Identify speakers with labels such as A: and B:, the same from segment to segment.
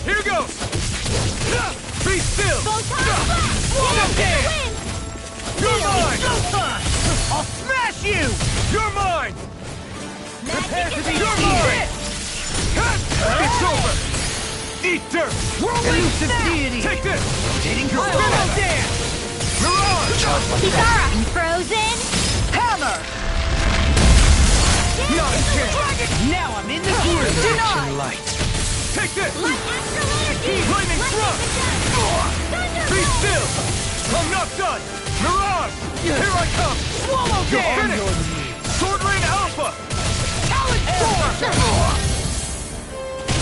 A: Here goes! Be still! You're mine!
B: I'll smash you!
A: You're mine!
B: Prepare to be
A: You're mine! It's over! Eat dirt!
B: Elusive deity!
A: Take this!
B: Rotating your
A: Finish!
B: dance!
A: Mirage!
C: Kitara! Frozen!
B: Hammer!
A: Not a chance!
B: Now I'm in the groove!
A: Action light! Take this!
C: Light astral energy!
A: Flaming thrust! Be still! I'm not done! Mirage! Here I come!
B: Swallow
A: You're
B: dance!
A: finished! Sword Rain Alpha!
B: Talent Storm!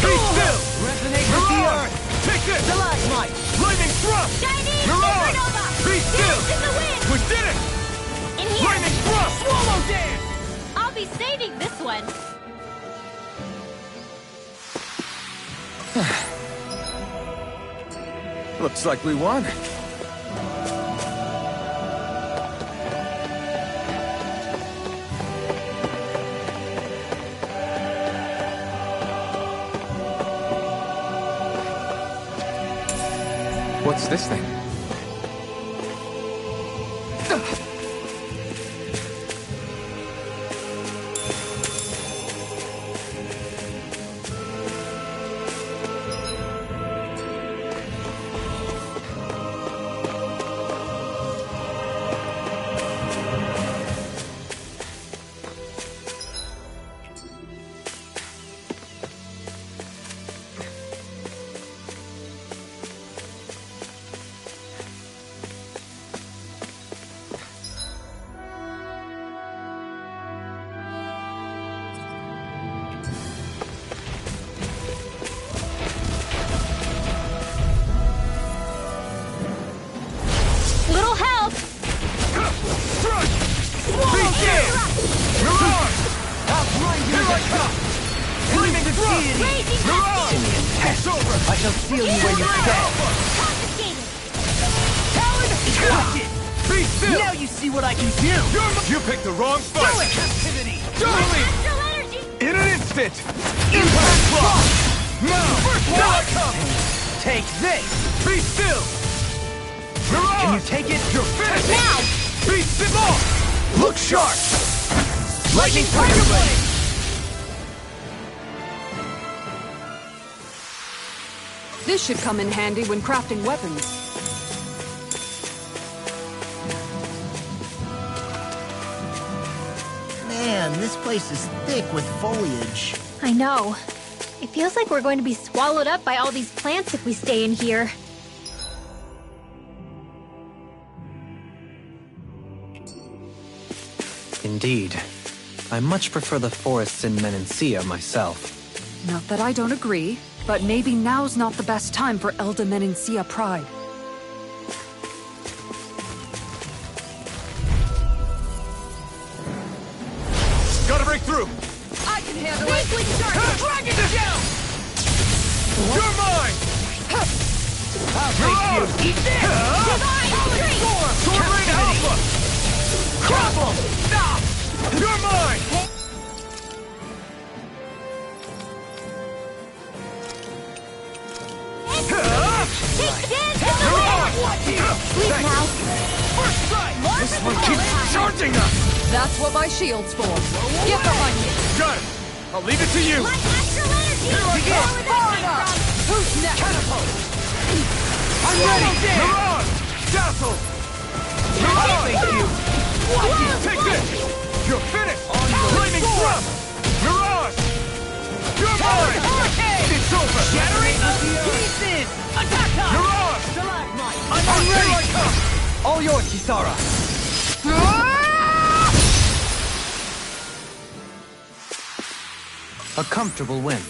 A: Be still!
B: Resonate with the
A: Mirage!
B: earth!
A: Take this!
B: Stalagmite!
A: Lightning thrust!
C: Chinese
A: Mirage!
C: supernova!
A: Be still!
C: Dance in the wind!
A: We did it!
C: In here!
A: Lightning thrust!
B: Swallow dance!
C: I'll be saving this one.
A: Looks like we won. What's this thing?
C: Little help!
A: Strike! Be still! Mirage! Here I come! Flaming thrust!
C: Raging
A: Mirage! It's over!
B: I shall seal you where you stand!
C: Confiscated!
B: Talent Watch it!
A: Be still!
B: Now you see what I can do!
A: You picked the wrong fight!
B: Talent Captivity!
A: Darling!
C: Astral energy!
A: In an instant!
B: Impact Block!
A: Now! Here I come!
B: Take this!
A: Be still! Mirage!
B: Can you take it?
A: You're finished!
C: Now!
A: Be still!
B: Look sharp! Lightning Tiger Blade!
D: This should come in handy when crafting weapons.
E: Man, this place is thick with foliage.
C: I know. It feels like we're going to be swallowed up by all these plants if we stay in here.
F: Indeed. I much prefer the forests in Menancia myself.
D: Not that I don't agree, but maybe now's not the best time for Elda Menancia Pride.
A: Gotta break through!
D: I can handle
C: Break with shark!
B: Dragon Shell!
A: You're mine!
B: I'll take you! Eat this!
C: Divine strength!
A: Sword Rain Alpha!
B: Crumble! Stop!
A: You're mine!
C: Take dance in the wind!
B: Watch it!
C: Sleep now!
B: First strike!
A: This one keeps charging us!
D: That's what my shield's for. Get behind me.
A: Got it! I'll leave it to you!
C: Light astral energy!
A: Here I
C: Where
A: come.
C: would that come from?
D: Who's next?
B: Catapult! I'm ready!
A: Mirage! Dazzle!
B: I'll
A: Mirage!
B: make you! Watch it!
A: Take this! You're finished! Flaming thrust! Mirage! You're mine!
B: Hurricane!
A: It's over!
B: Shattering pieces! Attack time!
A: Mirage!
B: Stalagmite!
A: I'm ready! Here I come!
B: All yours, Kisara!
F: A comfortable win.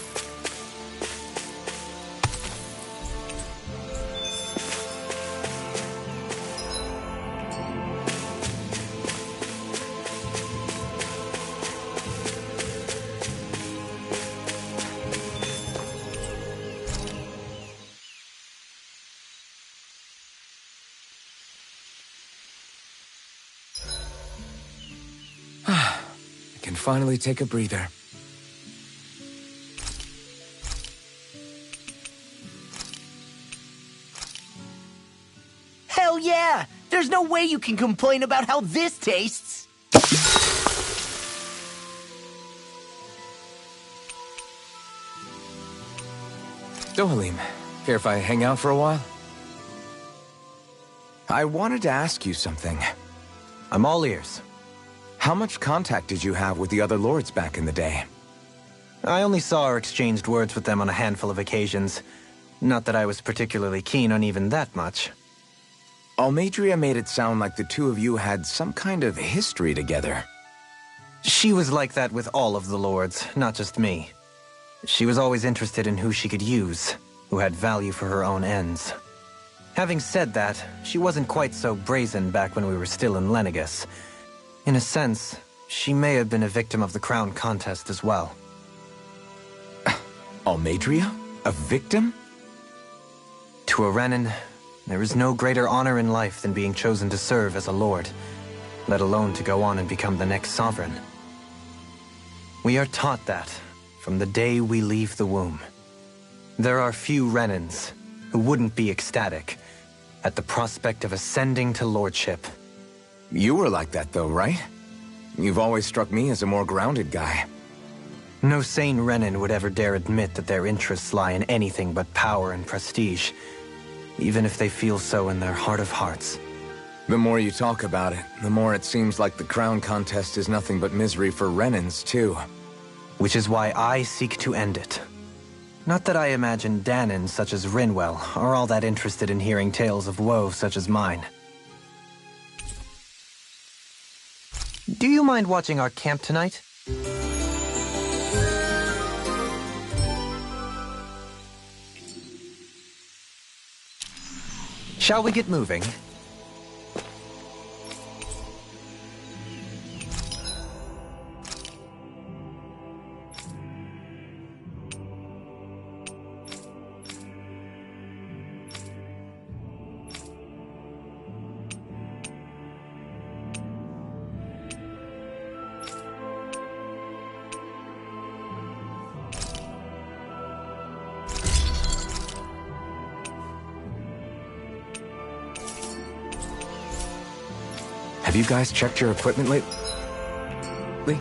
A: I can finally take a breather.
E: Hell yeah! There's no way you can complain about how this tastes!
G: Dohalim, care if I hang out for a while? I wanted to ask you something.
F: I'm all ears.
G: How much contact did you have with the other lords back in the day?
F: I only saw or exchanged words with them on a handful of occasions. Not that I was particularly keen on even that much.
G: Almadria made it sound like the two of you had some kind of history together.
F: She was like that with all of the lords, not just me. She was always interested in who she could use, who had value for her own ends. Having said that, she wasn't quite so brazen back when we were still in Lenegus. In a sense, she may have been a victim of the crown contest as well.
G: Almadria? A victim?
F: To a Renin, there is no greater honor in life than being chosen to serve as a lord, let alone to go on and become the next sovereign. We are taught that from the day we leave the womb. There are few Renins who wouldn't be ecstatic at the prospect of ascending to lordship.
G: You were like that though, right? You've always struck me as a more grounded guy.
F: No sane Renin would ever dare admit that their interests lie in anything but power and prestige, even if they feel so in their heart of hearts.
G: The more you talk about it, the more it seems like the crown contest is nothing but misery for Renins, too.
F: Which is why I seek to end it. Not that I imagine Danins such as Rinwell are all that interested in hearing tales of woe such as mine. Do you mind watching our camp tonight? Shall we get moving?
G: Have you guys checked your equipment lately?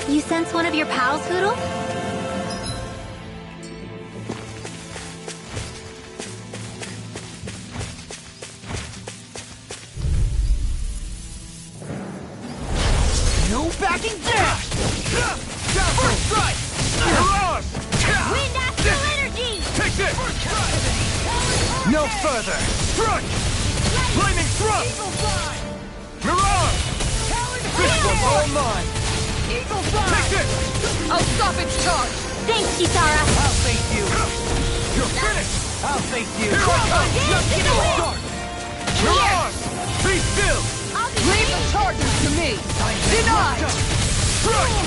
C: You sense one of your pals, Hoodle?
B: No backing down!
A: First strike! Mirage!
C: Wind astral energy!
A: Take this!
B: No further!
A: Strike! Flaming thrust!
B: Eagle fly!
A: Mirage! This one's all mine!
B: Eagle
A: Take
B: fly!
A: this!
D: I'll stop its charge!
C: Thanks, Kisara!
B: I'll face you!
A: You're finished!
B: I'll face you!
A: Here I come!
B: Just
C: Get
B: getting
C: away!
B: started!
A: Mirage! Be still!
D: Leave the charges to me! Denied!
A: Strike!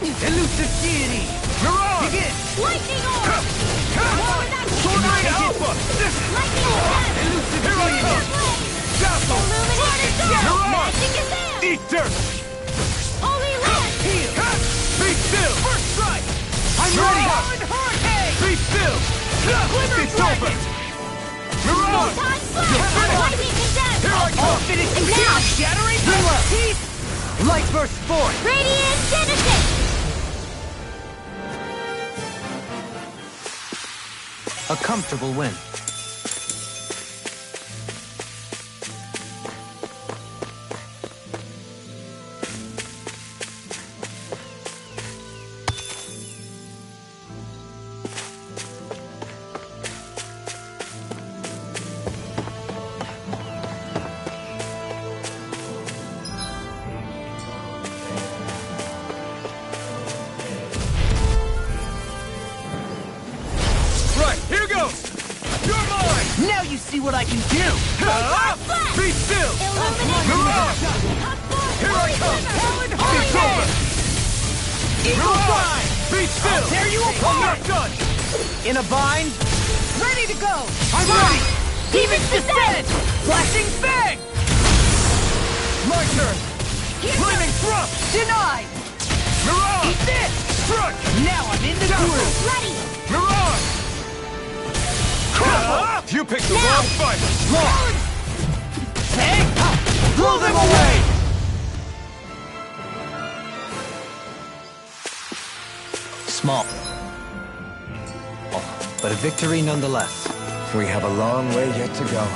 B: Elusive deity!
A: Mirage!
B: Begin!
C: Lightning orb!
A: Tornado Alpha! This
C: Lightning step!
B: Elusive
A: Here I
B: deity!
A: come! Dazzle!
C: Illuminated sword!
A: Mirage!
C: Magic is there!
A: Eat dirt!
C: Holy lance!
B: Heal!
A: Be still!
B: First strike! I'm
A: Mirage!
B: ready! Hurricane!
A: Be still! It's over! Mirage!
C: Time flash! Lightning condensed!
A: Here I
B: All
A: come!
B: finished
C: And
B: now!
C: now!
B: Shattering peace! Light burst forth!
C: Radiant Genesis!
F: A comfortable win.
B: Now you see what I can do!
A: Be still!
C: Illuminate!
A: Mirage! Here I come! It's over!
B: Eagle
A: Mirage!
B: Fly!
A: Be still!
B: tear you
A: I'm
B: apart!
A: not done!
B: In a bind! Ready to go! I'm
C: Fly!
B: ready! Demon's Descent! Flashing Fang!
A: My turn! Flaming thrust!
B: Denied!
A: Mirage!
B: Eat this!
A: Struck!
B: Now I'm in the
A: Dazzle!
B: groove!
C: Ready!
A: Mirage! You picked the wrong fight!
B: Long! Take! Blow them away!
F: Small. But a victory nonetheless.
G: We have a long way yet to go.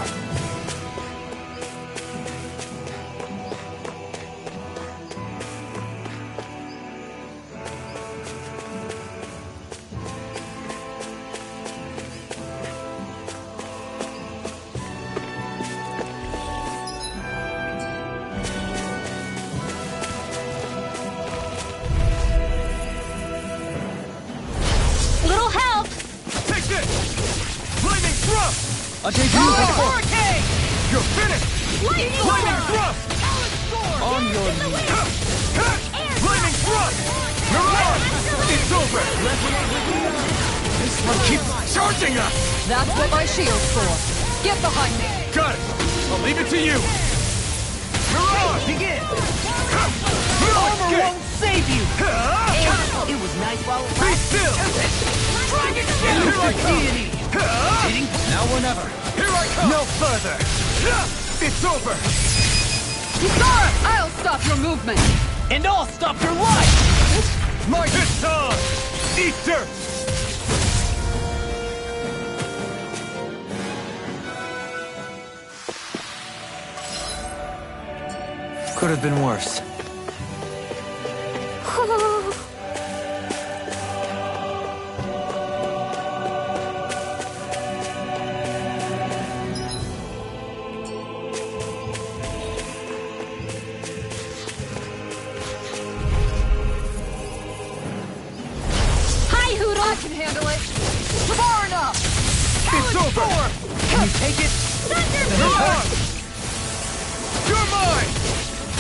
C: Little help!
A: Take this! Flaming thrust!
B: A debut hurricane!
A: You're finished!
C: Lightning
A: Flaming
C: storm!
A: thrust!
B: On your
C: In the wind!
A: Flaming thrust! Mirage! It's over! This one keeps charging us!
D: That's what my shield's for. Get behind me.
A: Got it! I'll leave it to you! Mirage!
B: Begin!
A: Mirage!
B: Armor
A: Get!
B: won't save you!
A: Ah!
B: It was nice while it
A: Be
B: lasted.
A: still!
B: Dragon
A: Here I
B: Elusive
A: come!
B: Deity!
A: Ah!
B: Hitting now or never.
A: Here I come!
B: No further.
A: It's over!
D: Kisara! I'll stop your movement.
B: And I'll stop your life!
A: My it's on! Eat dirt!
F: Could have been worse.
C: Hi, Hoodle!
D: I can handle it. Far enough.
A: It's over!
B: Can you take it?
A: Mirage! You're mine!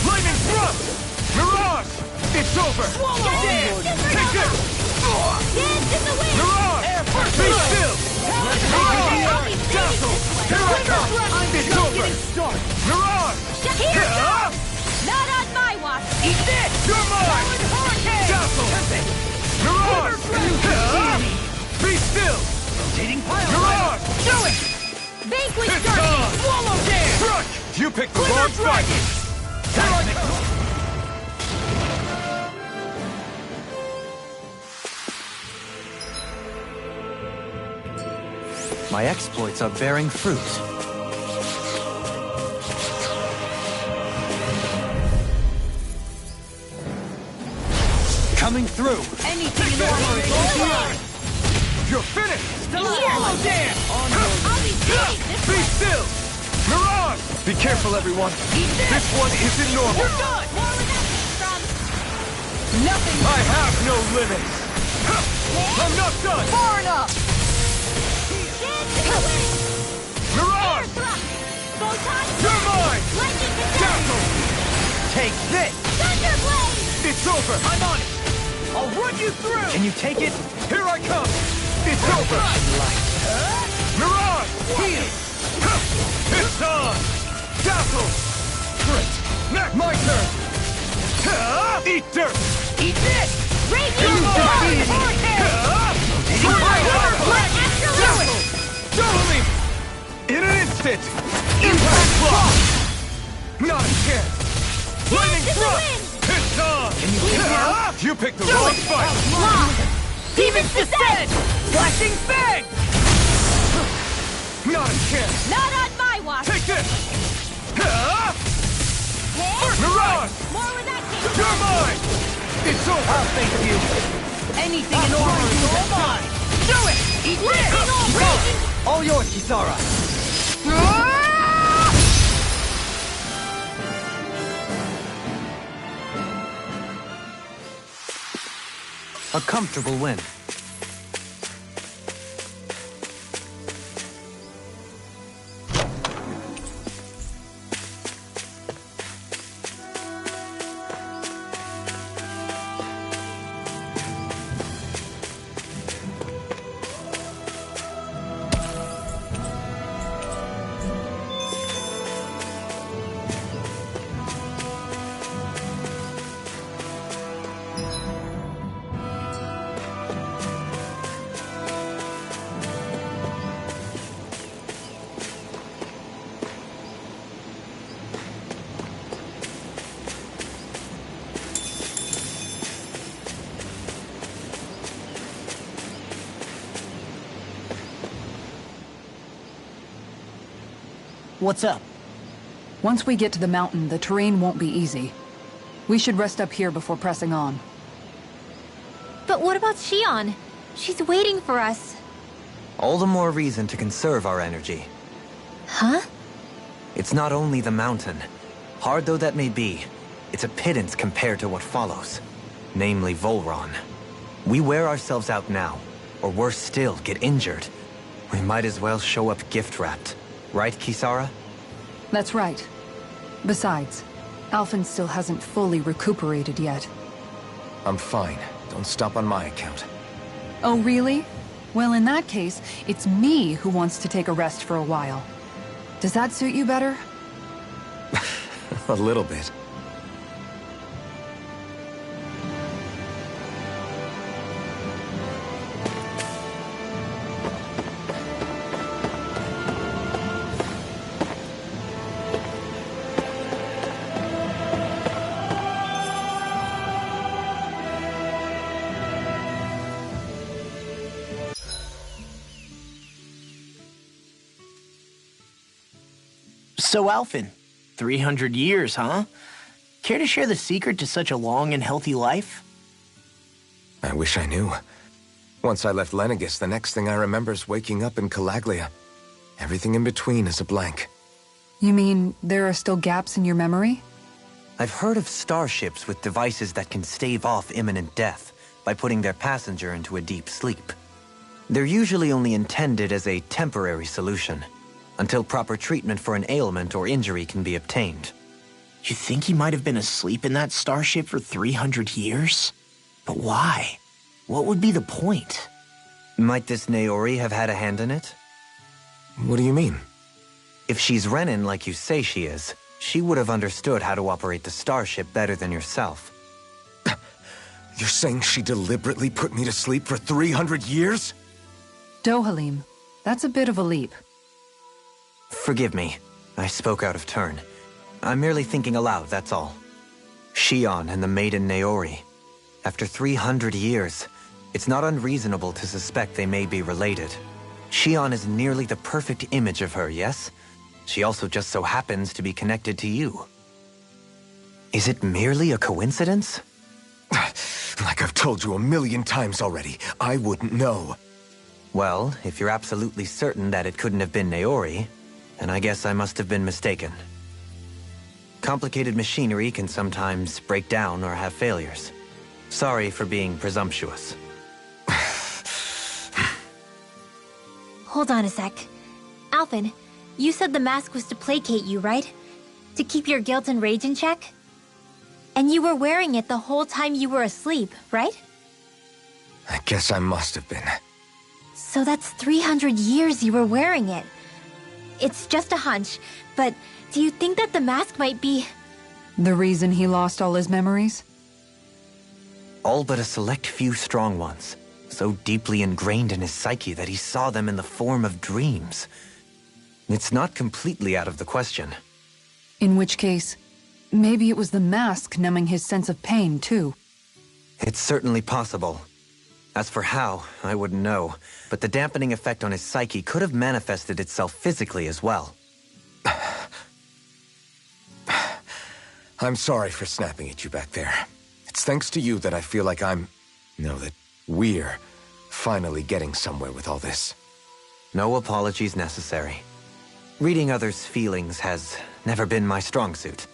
A: Lightning thrust! Mirage! It's over! Take this!
C: Dance in the wind!
A: Mirage! Be still!
C: I'll be
A: Dazzle! Here I come! It's over!
B: Start.
A: Mirage!
C: Here
A: Ah!
C: Not on my watch!
B: Eat this!
A: You're mine!
B: Hurricane!
A: Dazzle! Mirage! Ah! Be still!
B: Rotating pile.
A: Mirage!
B: Do it!
C: Vanquish
A: It's
C: Darkness!
A: on!
B: Swallow dance!
A: Crush! You picked the wrong fight! Here I come!
F: My exploits are bearing fruit. Coming through.
B: Anything in armor is all mine!
A: You're finished!
B: Swallow dance!
C: I'll be safe!
A: Be still! Mirage! Be careful, everyone.
B: Eat this!
A: This one isn't normal.
B: You're done!
C: More where that came from!
B: Nothing
A: I have no limits. I'm not done.
B: far enough!
C: Dance in the wind!
A: Mirage!
C: Thrust! Photon!
A: You're mine!
C: Lightning Descent!
A: Dazzle!
B: Take this!
C: Thunderblade!
A: It's over.
B: I'm on it! I'll run you through!
F: Can you take it?
A: Here I come. It's over. Mirage!
B: Heal!
A: It's on! Dazzle! Great! Next! My turn! Eat dirt!
B: Eat this!
C: Radiant
B: Deity!
A: Dazzle! Double me! In an instant!
B: Impact block!
A: Not a chance! Lightning
C: in the
A: thrust!
C: wind!
A: It's on! You picked the
B: Do
A: wrong
B: it!
A: fight!
C: Lock!
B: Demon's Descent! Flashing Fang!
A: Not a chance!
C: Not on my watch!
A: Take this!
C: Hit!
A: Mirage!
C: More where that came
A: You're
C: from!
A: mine! It's over!
B: I'll thank you! Anything in armor is all mine! Do it! Eat this!
C: Raging!
B: All yours, Kisara!
F: A comfortable win.
B: What's up?
D: Once we get to the mountain, the terrain won't be easy. We should rest up here before pressing on.
C: But what about Shion? She's waiting for us.
F: All the more reason to conserve our energy.
C: Huh?
F: It's not only the mountain. Hard though that may be, it's a pittance compared to what follows. Namely Volron. We wear ourselves out now, or worse still, get injured. We might as well show up gift-wrapped. Right, Kisara?
D: That's right. Besides, Alphen still hasn't fully recuperated yet.
G: I'm fine. Don't stop on my account.
D: Oh, really? Well, in that case, it's me who wants to take a rest for a while. Does that suit you better?
G: A little bit.
E: So, Alphen, 300 years, huh? Care to share the secret to such a long and healthy life?
G: I wish I knew. Once I left Lenegis, the next thing I remember is waking up in Calaglia. Everything in between is a blank.
D: You mean there are still gaps in your memory?
F: I've heard of starships with devices that can stave off imminent death by putting their passenger into a deep sleep. They're usually only intended as a temporary solution, until proper treatment for an ailment or injury can be obtained.
E: You think he might have been asleep in that starship for 300 years? But why? What would be the point?
F: Might this Naori have had a hand in it?
G: What do you mean?
F: If she's Renin like you say she is, she would have understood how to operate the starship better than yourself.
G: You're saying she deliberately put me to sleep for 300 years?
D: Dohalim, that's a bit of a leap.
F: Forgive me. I spoke out of turn. I'm merely thinking aloud, that's all. Shion and the maiden Naori. After 300 years, it's not unreasonable to suspect they may be related. Shion is nearly the perfect image of her, yes? She also just so happens to be connected to you. Is it merely a coincidence?
G: Like I've told you a million times already, I wouldn't know.
F: Well, if you're absolutely certain that it couldn't have been Naori, then I guess I must have been mistaken. Complicated machinery can sometimes break down or have failures. Sorry for being presumptuous.
C: Hold on a sec. Alphen, you said the mask was to placate you, right? To keep your guilt and rage in check? And you were wearing it the whole time you were asleep, right?
G: I guess I must have been.
C: So that's 300 years you were wearing it. It's just a hunch, but do you think that the mask might be...
D: The reason he lost all his memories?
F: All but a select few strong ones, so deeply ingrained in his psyche that he saw them in the form of dreams. It's not completely out of the question.
D: In which case, maybe it was the mask numbing his sense of pain, too.
F: It's certainly possible. As for how, I wouldn't know, but the dampening effect on his psyche could have manifested itself physically as well.
G: I'm sorry for snapping at you back there. It's thanks to you that I feel like that we're finally getting somewhere with all this.
F: No apologies necessary. Reading others' feelings has never been my strong suit.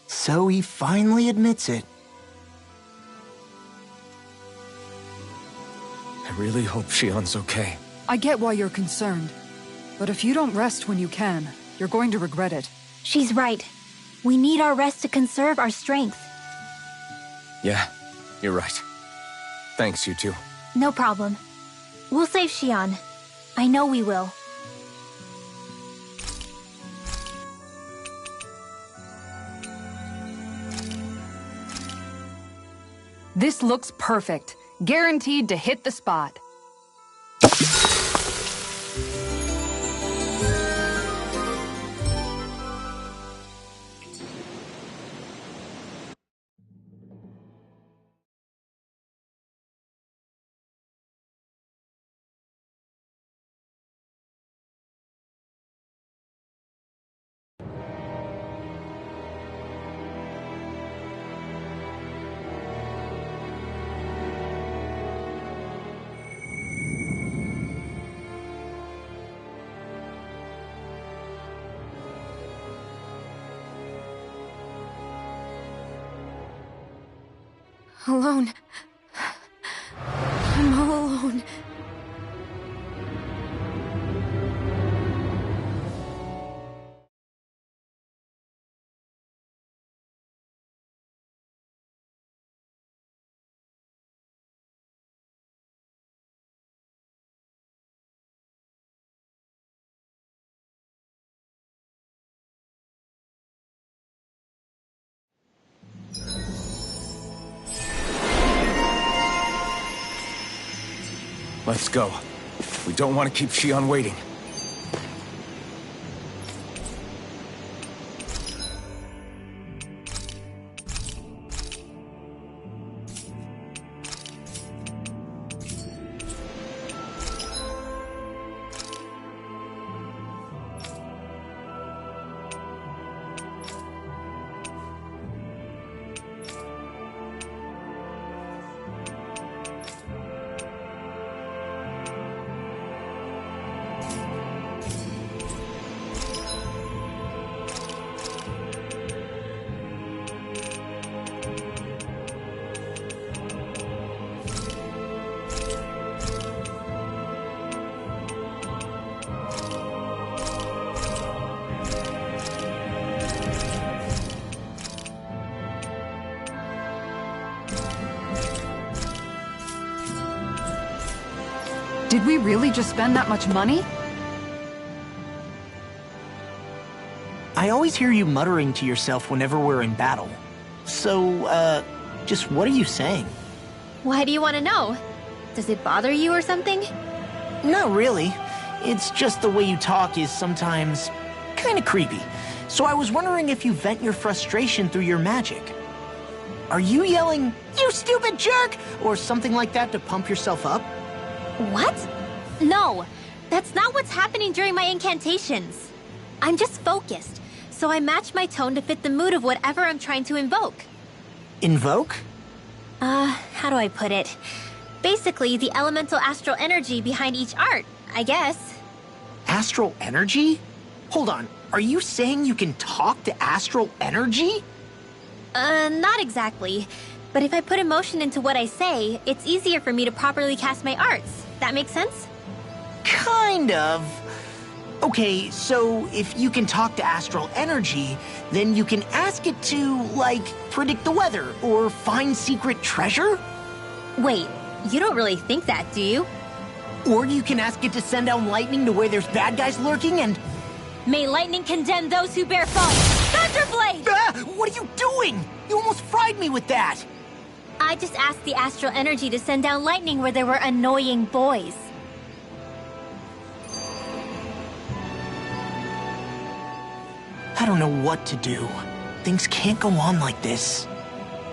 E: So he finally admits it.
G: I really hope Shion's okay.
D: I get why you're concerned. But if you don't rest when you can, you're going to regret it.
C: She's right. We need our rest to conserve our strength.
G: Yeah, you're right. Thanks, you two.
C: No problem. We'll save Shion. I know we will.
D: This looks perfect. Guaranteed to hit the spot. Alone. I'm all alone.
G: Let's go. We don't want to keep Shion waiting.
D: Did we really just spend that much money?
E: I always hear you muttering to yourself whenever we're in battle. So, just what are you saying?
C: Why do you want to know? Does it bother you or something?
E: Not really. It's just the way you talk is sometimes kind of creepy. So I was wondering if you vent your frustration through your magic. Are you yelling, "You stupid jerk," or something like that to pump yourself up?
C: What? No, that's not what's happening during my incantations. I'm just focused, so I match my tone to fit the mood of whatever I'm trying to invoke.
E: Invoke?
C: How do I put it? Basically, the elemental astral energy behind each art, I guess.
E: Astral energy? Hold on, are you saying you can talk to astral energy?
C: Not exactly. But if I put emotion into what I say, it's easier for me to properly cast my arts. That makes sense?
E: Kind of. Okay, so if you can talk to astral energy, then you can ask it to, like, predict the weather or find secret treasure?
C: Wait, you don't really think that, do you?
E: Or you can ask it to send down lightning to where there's bad guys lurking and...
C: May lightning condemn those who bear false! Thunderblade!
E: What are you doing? You almost fried me with that!
C: I just asked the astral energy to send down lightning where there were annoying boys.
E: I don't know what to do. Things can't go on like this.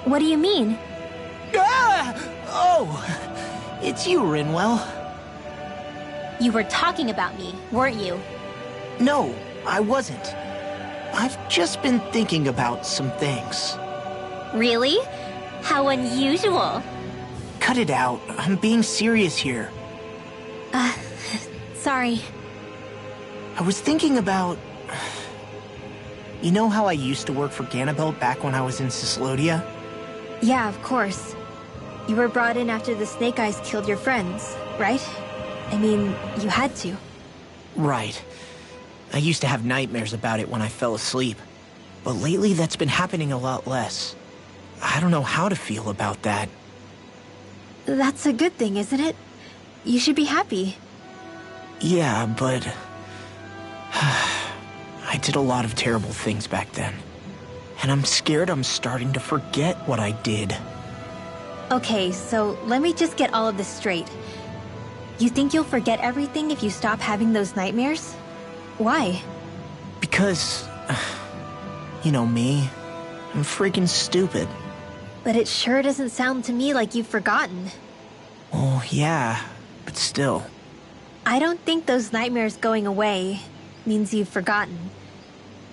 C: What do you mean?
E: Ah! Oh, it's you, Rinwell.
C: You were talking about me, weren't you?
E: No, I wasn't. I've just been thinking about some things.
C: Really? How unusual.
E: Cut it out. I'm being serious here.
C: Sorry.
E: I was thinking about... You know how I used to work for Ganabelt back when I was in Cyslodia?
C: Yeah, of course. You were brought in after the Snake Eyes killed your friends, right? I mean, you had to.
E: Right. I used to have nightmares about it when I fell asleep. But lately that's been happening a lot less. I don't know how to feel about that.
C: That's a good thing, isn't it? You should be happy.
E: Yeah, but... I did a lot of terrible things back then. And I'm scared I'm starting to forget what I did.
C: Okay, so let me just get all of this straight. You think you'll forget everything if you stop having those nightmares? Why?
E: Because... You know me. I'm freaking stupid.
C: But it sure doesn't sound to me like you've forgotten.
E: Oh, yeah, but still.
C: I don't think those nightmares going away means you've forgotten.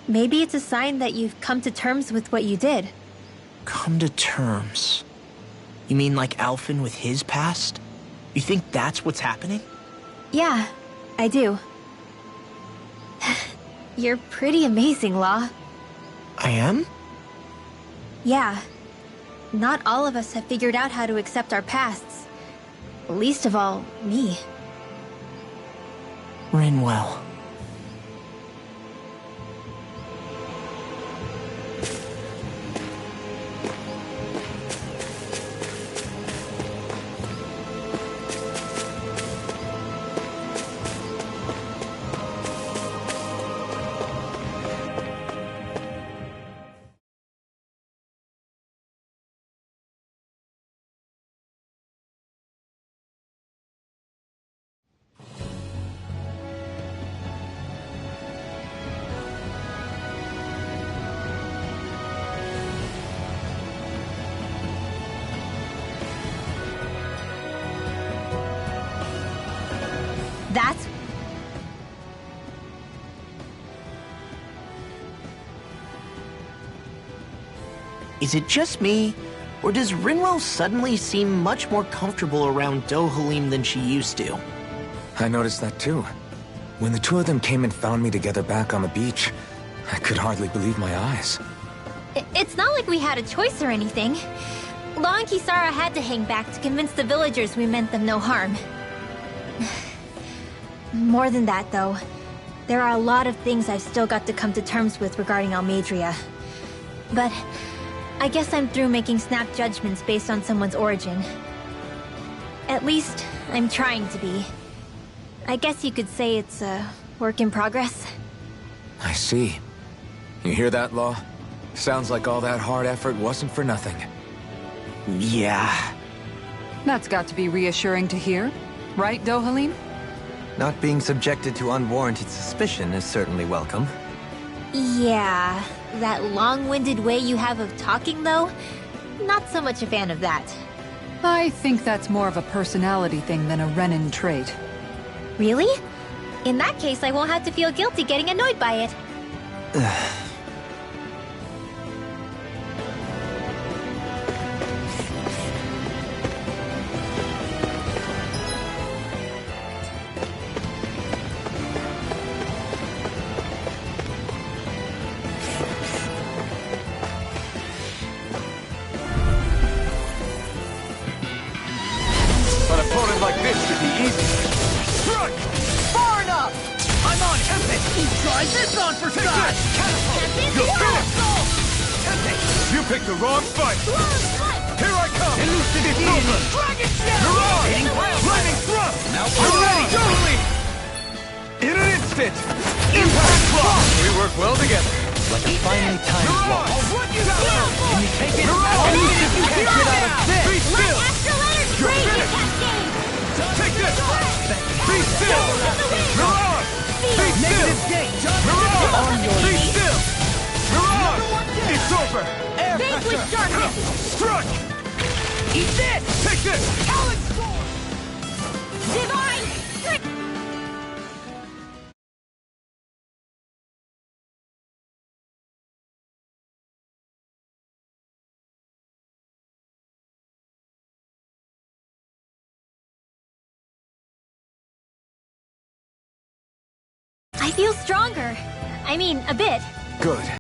C: Maybe it's a sign that you've come to terms with what you did.
E: Come to terms? You mean like Alphen with his past? You think that's what's happening?
C: Yeah, I do. You're pretty amazing, Law.
E: I am?
C: Yeah. not all of us have figured out how to accept our pasts. Least of all, me.
E: Rinwell.
C: That's...
E: Is it just me, or does Rinwell suddenly seem much more comfortable around Dohalim than she used to?
G: I noticed that too. When the two of them came and found me together back on the beach, I could hardly believe my eyes.
C: It's not like we had a choice or anything. Law and Kisara had to hang back to convince the villagers we meant them no harm. More than that, though. There are a lot of things I've still got to come to terms with regarding Almadria. But I guess I'm through making snap judgments based on someone's origin. At least, I'm trying to be. I guess you could say it's a work in progress.
G: I see. You hear that, Law? Sounds like all that hard effort wasn't for nothing.
E: Yeah.
D: That's got to be reassuring to hear. Right, Dohalim?
F: Not being subjected to unwarranted suspicion is certainly welcome.
C: Yeah, that long-winded way you have of talking, though? Not so much a fan of that.
D: I think that's more of a personality thing than a Renin trait.
C: Really? In that case, I won't have to feel guilty getting annoyed by it.
A: An opponent like this should be easy. Strike!
B: Far enough! I'm on Tempest! Try this on for size!
A: You're finished! You picked the wrong fight! Here I come! It's over!
B: Dragon Shell!
A: Mirage! Lightning thrust! You're ready! Totally! In an instant! Impact block! We work well together.
F: Like a finely timed waltz.
A: Mirage! Can you take it?
F: At least if you can't get out of this!
A: Be still! You're finished! Take this! Be still! Mirage! Be still! Mirage! Be still! Mirage! It's over!
B: Vanquish darkness!
A: Struck!
B: Eat this!
A: Take this!
B: Talent Storm! Divine Strength!
C: I feel stronger. I mean, a bit.
G: Good.